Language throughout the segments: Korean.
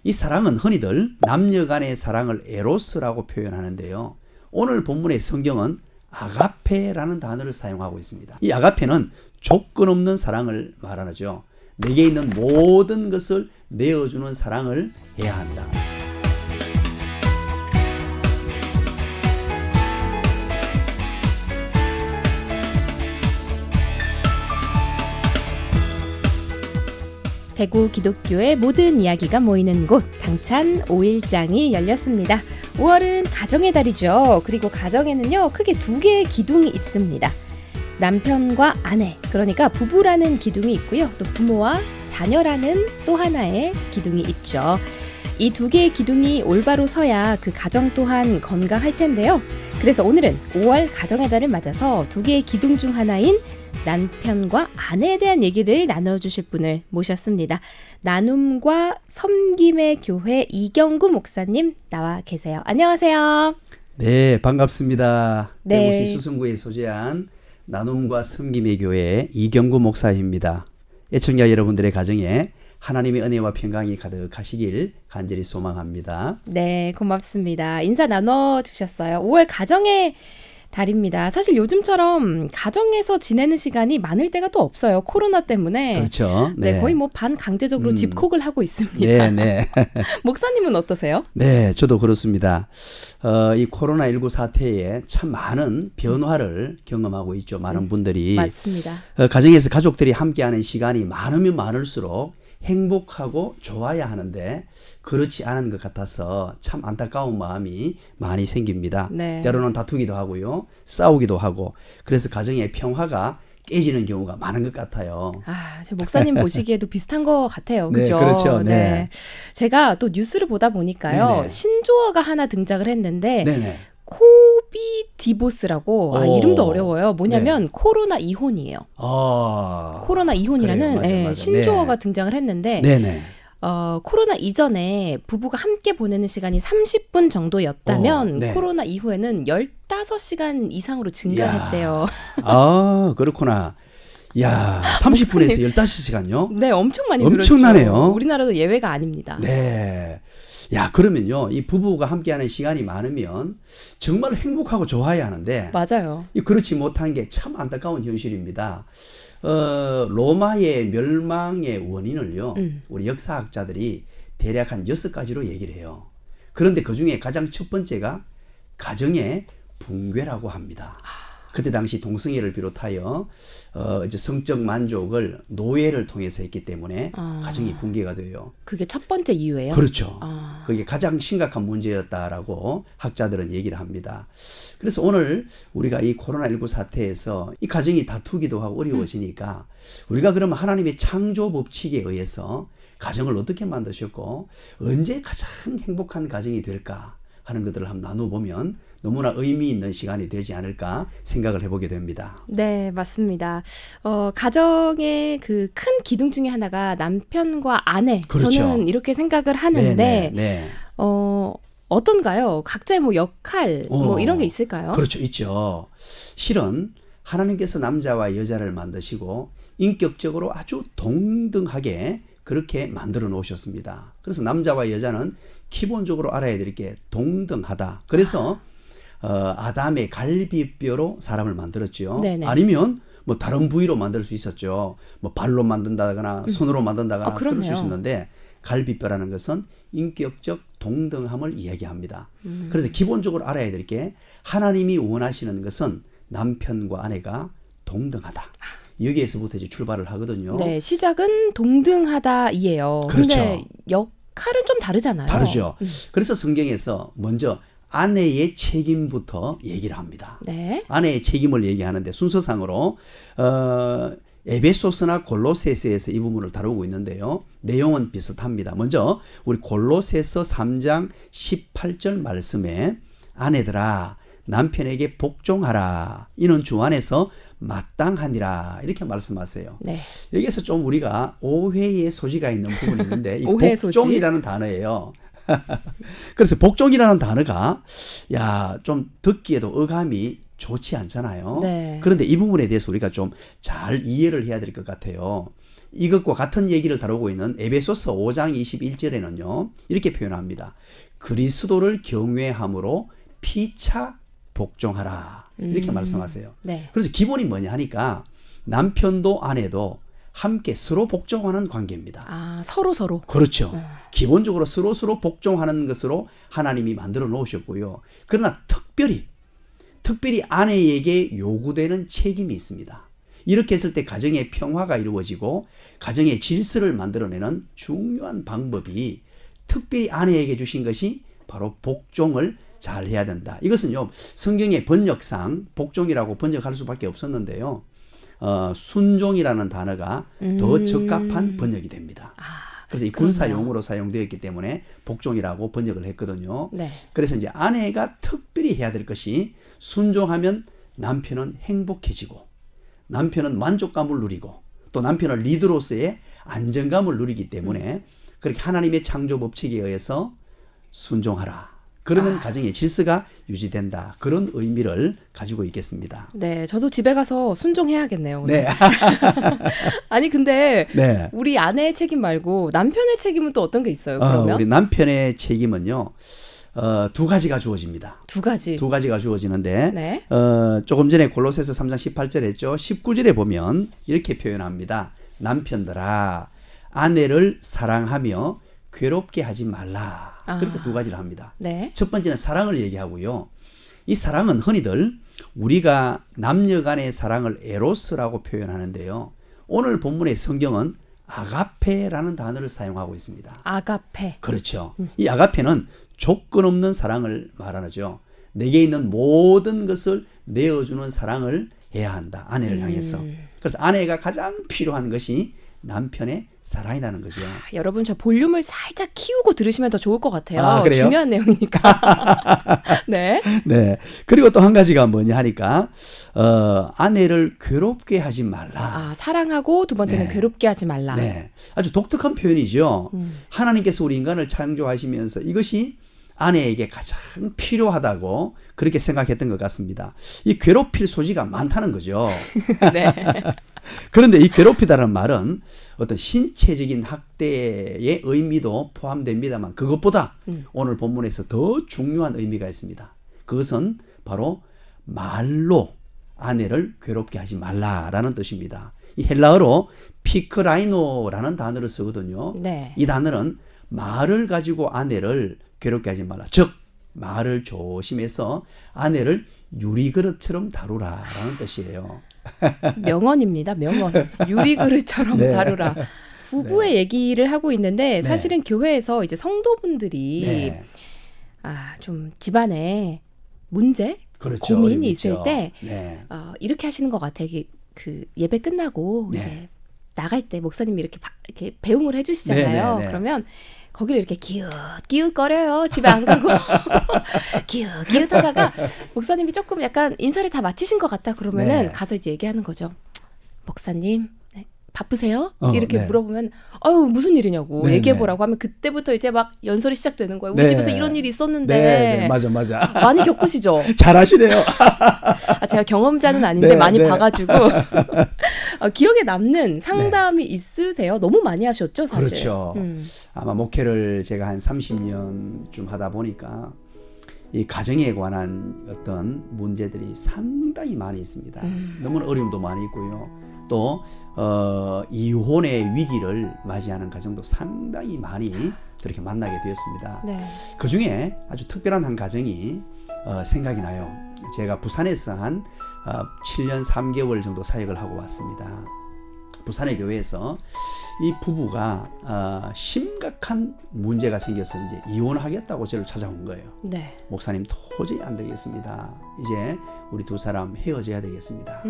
이 사랑은 흔히들 남녀 간의 사랑을 에로스라고 표현하는데요. 오늘 본문의 성경은 아가페라는 단어를 사용하고 있습니다. 이 아가페는 조건 없는 사랑을 말하죠. 내게 있는 모든 것을 내어주는 사랑을 해야 한다. 대구 기독교의 모든 이야기가 모이는 곳 당찬 5일장이 열렸습니다. 5월은 가정의 달이죠. 그리고 가정에는요 크게 두 개의 기둥이 있습니다. 남편과 아내, 그러니까 부부라는 기둥이 있고요. 또 부모와 자녀라는 또 하나의 기둥이 있죠. 이 두 개의 기둥이 올바로 서야 그 가정 또한 건강할 텐데요. 그래서 오늘은 5월 가정의 달을 맞아서 두 개의 기둥 중 하나인 남편과 아내에 대한 얘기를 나눠주실 분을 모셨습니다. 나눔과 섬김의 교회 이경구 목사님 나와 계세요. 안녕하세요. 네, 반갑습니다. 네. 대구시 수성구에 소재한 나눔과 섬김의 교회 이경구 목사입니다. 애청자 여러분들의 가정에 하나님의 은혜와 평강이 가득하시길 간절히 소망합니다. 네, 고맙습니다. 인사 나눠주셨어요. 5월 가정의 달입니다. 사실 요즘처럼 가정에서 지내는 시간이 많을 때가 또 없어요. 코로나 때문에. 그렇죠. 네, 거의 뭐 반강제적으로 집콕을 하고 있습니다. 네, 네. 목사님은 어떠세요? 네, 저도 그렇습니다. 이 코로나19 사태에 참 많은 변화를 경험하고 있죠. 많은 분들이. 맞습니다. 가정에서 가족들이 함께하는 시간이 많으면 많을수록 행복하고 좋아야 하는데 그렇지 않은 것 같아서 참 안타까운 마음이 많이 생깁니다. 네. 때로는 다투기도 하고요. 싸우기도 하고 그래서 가정의 평화가 깨지는 경우가 많은 것 같아요. 아, 제 목사님 보시기에도 비슷한 것 같아요. 네, 그죠? 그렇죠. 네. 제가 또 뉴스를 보다 보니까요. 네네. 신조어가 하나 등장을 했는데 네네. 코비디보스라고 이름도 어려워요. 뭐냐면 네. 코로나 이혼이에요. 코로나 이혼이라는 그래요. 맞아. 신조어가 네. 등장을 했는데 네네. 코로나 이전에 부부가 함께 보내는 시간이 30분 정도였다면 네. 코로나 이후에는 15시간 이상으로 증가했대요. 아, 그렇구나. 야, 30분에서 15시간요? 네, 엄청 많이 엄청나네요. 늘었죠. 우리나라도 예외가 아닙니다. 네. 야, 그러면요. 이 부부가 함께하는 시간이 많으면 정말 행복하고 좋아야 하는데 맞아요. 그렇지 못한 게 참 안타까운 현실입니다. 로마의 멸망의 원인을요. 우리 역사학자들이 대략 한 6가지로 얘기를 해요. 그런데 그중에 가장 첫 번째가 가정의 붕괴라고 합니다. 그때 당시 동성애를 비롯하여 이제 성적 만족을 노예를 통해서 했기 때문에 가정이 붕괴가 돼요. 그게 첫 번째 이유예요? 그렇죠. 그게 가장 심각한 문제였다라고 학자들은 얘기를 합니다. 그래서 오늘 우리가 이 코로나19 사태에서 이 가정이 다투기도 하고 어려워지니까 우리가 그러면 하나님의 창조 법칙에 의해서 가정을 어떻게 만드셨고 언제 가장 행복한 가정이 될까 하는 것들을 한번 나눠보면 너무나 의미 있는 시간이 되지 않을까 생각을 해보게 됩니다. 네, 맞습니다. 가정의 그 큰 기둥 중에 하나가 남편과 아내. 그렇죠. 저는 이렇게 생각을 하는데, 네. 어떤가요? 각자의 뭐 역할, 뭐 이런 게 있을까요? 그렇죠. 있죠. 실은 하나님께서 남자와 여자를 만드시고 인격적으로 아주 동등하게 그렇게 만들어 놓으셨습니다. 그래서 남자와 여자는 기본적으로 알아야 될 게 동등하다. 그래서 아담의 갈비뼈로 사람을 만들었죠. 네네. 아니면 뭐 다른 부위로 만들 수 있었죠. 뭐 발로 만든다거나 손으로 만든다거나 그럴 수 있었는데 갈비뼈라는 것은 인격적 동등함을 이야기합니다. 그래서 기본적으로 알아야 될 게 하나님이 원하시는 것은 남편과 아내가 동등하다. 여기에서부터 이제 출발을 하거든요. 네, 시작은 동등하다이에요. 그렇죠. 근데 역할은 좀 다르잖아요. 다르죠. 그래서 성경에서 먼저 아내의 책임부터 얘기를 합니다. 네. 아내의 책임을 얘기하는데 순서상으로 에베소서나 골로새서에서 이 부분을 다루고 있는데요. 내용은 비슷합니다. 먼저 우리 골로새서 3장 18절 말씀에 아내들아 남편에게 복종하라. 이는 주 안에서 마땅하니라. 이렇게 말씀하세요. 네. 여기에서 좀 우리가 오해의 소지가 있는 부분이 있는데 이 오해 소지? 복종이라는 단어예요. 그래서 복종이라는 단어가 좀 듣기에도 어감이 좋지 않잖아요. 네. 그런데 이 부분에 대해서 우리가 좀 잘 이해를 해야 될 것 같아요. 이것과 같은 얘기를 다루고 있는 에베소서 5장 21절에는요. 이렇게 표현합니다. 그리스도를 경외함으로 피차 복종하라. 이렇게 말씀하세요. 네. 그래서 기본이 뭐냐 하니까 남편도 아내도 함께 서로 복종하는 관계입니다. 아, 서로. 그렇죠. 기본적으로 서로 복종하는 것으로 하나님이 만들어 놓으셨고요. 그러나 특별히 아내에게 요구되는 책임이 있습니다. 이렇게 했을 때 가정의 평화가 이루어지고 가정의 질서를 만들어내는 중요한 방법이 특별히 아내에게 주신 것이 바로 복종을 잘 해야 된다. 이것은요, 성경의 번역상 복종이라고 번역할 수밖에 없었는데요. 순종이라는 단어가 더 적합한 번역이 됩니다. 그래서 이 군사용으로 사용되었기 때문에 복종이라고 번역을 했거든요. 네. 그래서 이제 아내가 특별히 해야 될 것이 순종하면 남편은 행복해지고 남편은 만족감을 누리고 또 남편은 리더로서의 안정감을 누리기 때문에 그렇게 하나님의 창조 법칙에 의해서 순종하라. 그러면 가정의 질서가 유지된다. 그런 의미를 가지고 있겠습니다. 네, 저도 집에 가서 순종해야겠네요. 오늘. 네. 아니 근데 네. 우리 아내의 책임 말고 남편의 책임은 또 어떤 게 있어요? 그러면 우리 남편의 책임은요. 두 가지가 주어집니다. 두 가지. 두 가지가 주어지는데 네. 조금 전에 골로새서 3장 18절 했죠. 19절에 보면 이렇게 표현합니다. 남편들아 아내를 사랑하며 괴롭게 하지 말라. 그렇게 두 가지를 합니다. 네. 첫 번째는 사랑을 얘기하고요. 이 사랑은 흔히들 우리가 남녀 간의 사랑을 에로스라고 표현하는데요. 오늘 본문의 성경은 아가페라는 단어를 사용하고 있습니다. 아가페. 그렇죠. 이 아가페는 조건 없는 사랑을 말하죠. 내게 있는 모든 것을 내어주는 사랑을 해야 한다. 아내를 향해서. 그래서 아내가 가장 필요한 것이 남편의 사랑이라는 거죠. 여러분 저 볼륨을 살짝 키우고 들으시면 더 좋을 것 같아요. 그래요? 중요한 내용이니까. 네. 네. 그리고 또 한 가지가 뭐냐 하니까 아내를 괴롭게 하지 말라. 사랑하고 두 번째는 네. 괴롭게 하지 말라. 네. 아주 독특한 표현이죠. 하나님께서 우리 인간을 창조하시면서 이것이 아내에게 가장 필요하다고 그렇게 생각했던 것 같습니다. 이 괴롭힐 소지가 많다는 거죠. 네. 그런데 이 괴롭히다는 말은 어떤 신체적인 학대의 의미도 포함됩니다만 그것보다 오늘 본문에서 더 중요한 의미가 있습니다. 그것은 바로 말로 아내를 괴롭게 하지 말라라는 뜻입니다. 이 헬라어로 피크라이노라는 단어를 쓰거든요. 네. 이 단어는 말을 가지고 아내를 괴롭게 하지 말라. 즉 말을 조심해서 아내를 유리그릇처럼 다루라라는 뜻이에요. 명언입니다. 명언. 유리그릇처럼 네. 다루라. 부부의 얘기를 하고 있는데 네. 사실은 교회에서 이제 성도분들이 네. 좀 집안에 문제, 그렇죠. 고민이 어림이죠. 있을 때 네. 이렇게 하시는 것 같아요. 그 예배 끝나고 네. 이제 나갈 때 목사님이 이렇게 배웅을 해주시잖아요. 네, 네, 네. 그러면 거기를 이렇게 기웃기웃거려요. 집에 안 가고 기웃기웃하다가 목사님이 조금 약간 인사를 다 마치신 것 같다 그러면은 네. 가서 이제 얘기하는 거죠. 목사님 네, 바쁘세요? 이렇게 네. 물어보면 아유 무슨 일이냐고 네, 얘기해보라고 하면 그때부터 이제 막 연설이 시작되는 거예요. 우리 네. 집에서 이런 일이 있었는데 네, 맞아. 많이 겪으시죠? 잘하시네요. 제가 경험자는 아닌데 네, 많이 네. 봐가지고 기억에 남는 상담이 있으세요? 너무 많이 하셨죠, 사실. 그렇죠. 아마 목회를 제가 한 30년쯤 하다 보니까 이 가정에 관한 어떤 문제들이 상당히 많이 있습니다. 너무나 어려움도 많이 있고요. 또 이혼의 위기를 맞이하는 가정도 상당히 많이 그렇게 만나게 되었습니다. 네. 그 중에 아주 특별한 한 가정이 생각이 나요. 제가 부산에서 한 7년 3개월 정도 사역을 하고 왔습니다. 부산의 교회에서 이 부부가 심각한 문제가 생겨서 이제 이혼하겠다고 저를 찾아온 거예요. 네. 목사님 도저히 안 되겠습니다. 이제 우리 두 사람 헤어져야 되겠습니다.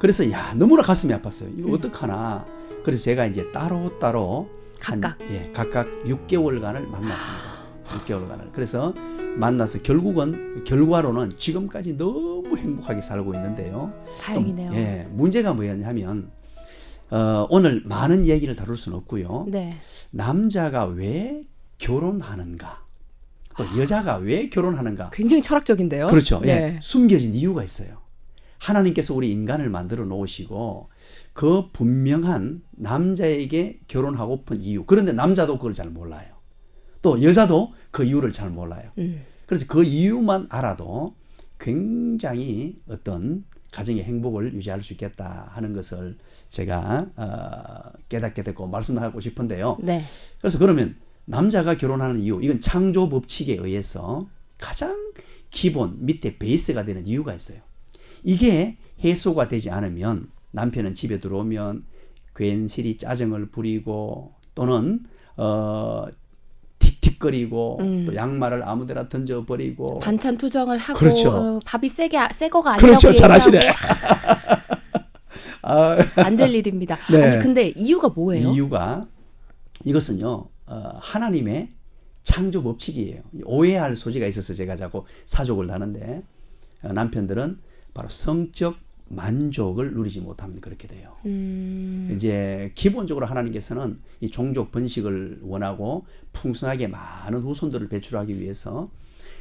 그래서 너무나 가슴이 아팠어요. 이거 어떡하나. 그래서 제가 이제 따로따로 각각 6개월간을 만났습니다. 6개월간을. 그래서 만나서 결과로는 지금까지 너무 행복하게 살고 있는데요. 다행이네요. 문제가 뭐였냐면 오늘 많은 얘기를 다룰 수는 없고요. 네. 남자가 왜 결혼하는가? 또 여자가 왜 결혼하는가? 굉장히 철학적인데요. 그렇죠. 네. 숨겨진 이유가 있어요. 하나님께서 우리 인간을 만들어 놓으시고 그 분명한 남자에게 결혼하고픈 이유. 그런데 남자도 그걸 잘 몰라요. 또 여자도 그 이유를 잘 몰라요. 그래서 그 이유만 알아도 굉장히 어떤 가정의 행복을 유지할 수 있겠다 하는 것을 제가 깨닫게 됐고 말씀하고 싶은데요. 네. 그래서 그러면 남자가 결혼하는 이유, 이건 창조 법칙에 의해서 가장 기본 밑에 베이스가 되는 이유가 있어요. 이게 해소가 되지 않으면 남편은 집에 들어오면 괜시리 짜증을 부리고 또는 틱틱거리고 또 양말을 아무데나 던져버리고 반찬 투정을 하고 그렇죠. 밥이 새 거가 아니라고 그렇죠. 잘하시네. 안 될 일입니다. 네. 아니 근데 이유가 뭐예요? 이유가 이것은요 하나님의 창조 법칙이에요. 오해할 소지가 있어서 제가 자꾸 사족을 하는데 남편들은 바로 성적 만족을 누리지 못하면 그렇게 돼요. 이제 기본적으로 하나님께서는 이 종족 번식을 원하고 풍성하게 많은 후손들을 배출하기 위해서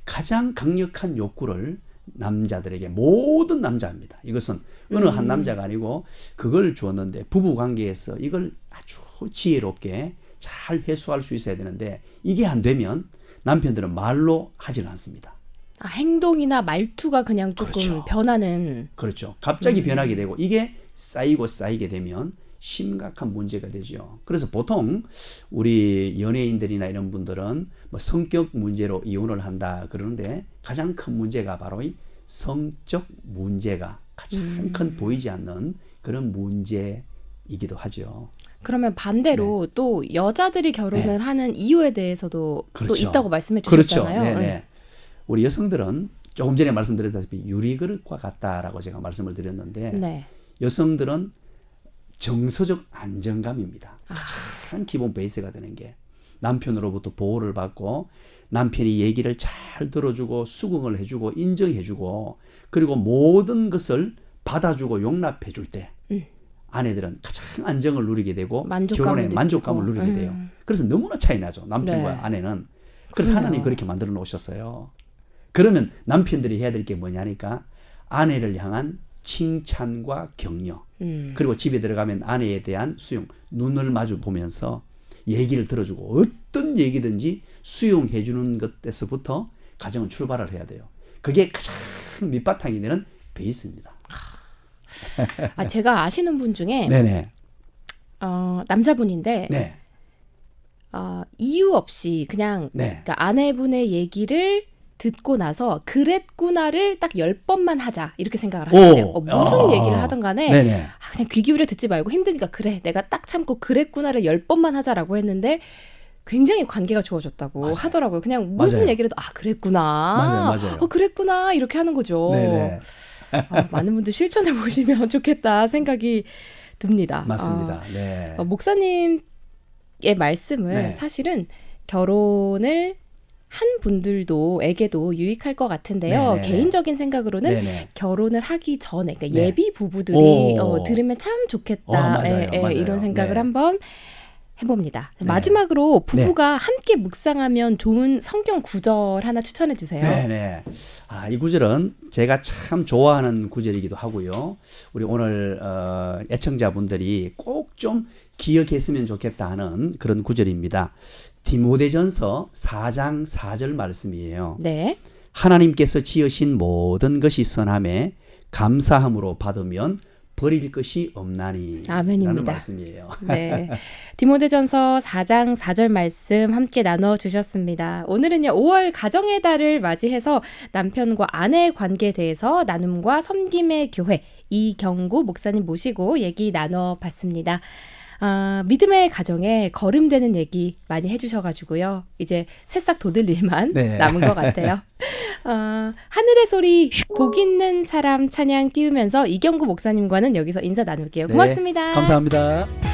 가장 강력한 욕구를 남자들에게, 모든 남자입니다. 이것은 어느 한 남자가 아니고 그걸 주었는데 부부 관계에서 이걸 아주 지혜롭게 잘 해소할 수 있어야 되는데 이게 안 되면 남편들은 말로 하지는 않습니다. 아, 행동이나 말투가 그냥 조금 그렇죠. 변하는. 그렇죠. 갑자기 변하게 되고 이게 쌓이게 되면 심각한 문제가 되죠. 그래서 보통 우리 연예인들이나 이런 분들은 뭐 성격 문제로 이혼을 한다 그러는데 가장 큰 문제가 바로 이 성적 문제가 가장 큰 보이지 않는 그런 문제이기도 하죠. 그러면 반대로 또 여자들이 결혼을 하는 이유에 대해서도 그렇죠. 또 있다고 말씀해 그렇죠. 주셨잖아요. 네네. 우리 여성들은 조금 전에 말씀드렸다시피 유리그릇과 같다라고 제가 말씀을 드렸는데 네. 여성들은 정서적 안정감입니다. 가장 기본 베이스가 되는 게 남편으로부터 보호를 받고 남편이 얘기를 잘 들어주고 수긍을 해주고 인정해주고 그리고 모든 것을 받아주고 용납해줄 때 아내들은 가장 안정을 누리게 되고 결혼에 만족감을 누리게 돼요. 그래서 너무나 차이 나죠. 남편과 네. 아내는. 그래서 그럼요. 하나님 그렇게 만들어 놓으셨어요. 그러면 남편들이 해야 될 게 뭐냐니까 아내를 향한 칭찬과 격려 그리고 집에 들어가면 아내에 대한 수용, 눈을 마주 보면서 얘기를 들어주고 어떤 얘기든지 수용해 주는 것에서부터 가정은 출발을 해야 돼요. 그게 가장 밑바탕이 되는 베이스입니다. 아, 제가 아시는 분 중에 네네. 남자분인데 네. 이유 없이 그냥 네. 그러니까 아내분의 얘기를 듣고 나서 그랬구나를 딱 10번만 하자 이렇게 생각을 하셨대요. 무슨 얘기를 하든 간에 네네. 그냥 귀 기울여 듣지 말고 힘드니까 그래 내가 딱 참고 그랬구나를 10번만 하자라고 했는데 굉장히 관계가 좋아졌다고 맞아요. 하더라고요. 그냥 무슨 맞아요. 얘기를 해도 그랬구나. 맞아요. 그랬구나 이렇게 하는 거죠. 네네. 많은 분들 실천해 보시면 좋겠다 생각이 듭니다. 맞습니다. 네. 목사님의 말씀은 네. 사실은 결혼을 한 분들도에게도 유익할 것 같은데요. 네네. 개인적인 생각으로는 네네. 결혼을 하기 전에 그러니까 네. 예비 부부들이 오. 들으면 참 좋겠다. 맞아요. 맞아요. 이런 생각을 네. 한번 해봅니다. 네. 마지막으로 부부가 함께 묵상하면 좋은 성경 구절 하나 추천해 주세요. 네네. 이 구절은 제가 참 좋아하는 구절이기도 하고요. 우리 오늘 애청자분들이 꼭 좀 기억했으면 좋겠다 하는 그런 구절입니다. 디모데전서 4장 4절 말씀이에요. 네. 하나님께서 지으신 모든 것이 선함에 감사함으로 받으면 버릴 것이 없나니 아멘입니다. 라는 말씀이에요. 네. 디모데전서 4장 4절 말씀 함께 나눠 주셨습니다. 오늘은요. 5월 가정의 달을 맞이해서 남편과 아내의 관계에 대해서 나눔과 섬김의 교회 이경구 목사님 모시고 얘기 나눠 봤습니다. 믿음의 가정에 거름되는 얘기 많이 해주셔가지고요. 이제 새싹 돋을 일만 네. 남은 것 같아요. 하늘의 소리 복 있는 사람 찬양 띄우면서 이경구 목사님과는 여기서 인사 나눌게요. 고맙습니다. 네, 감사합니다.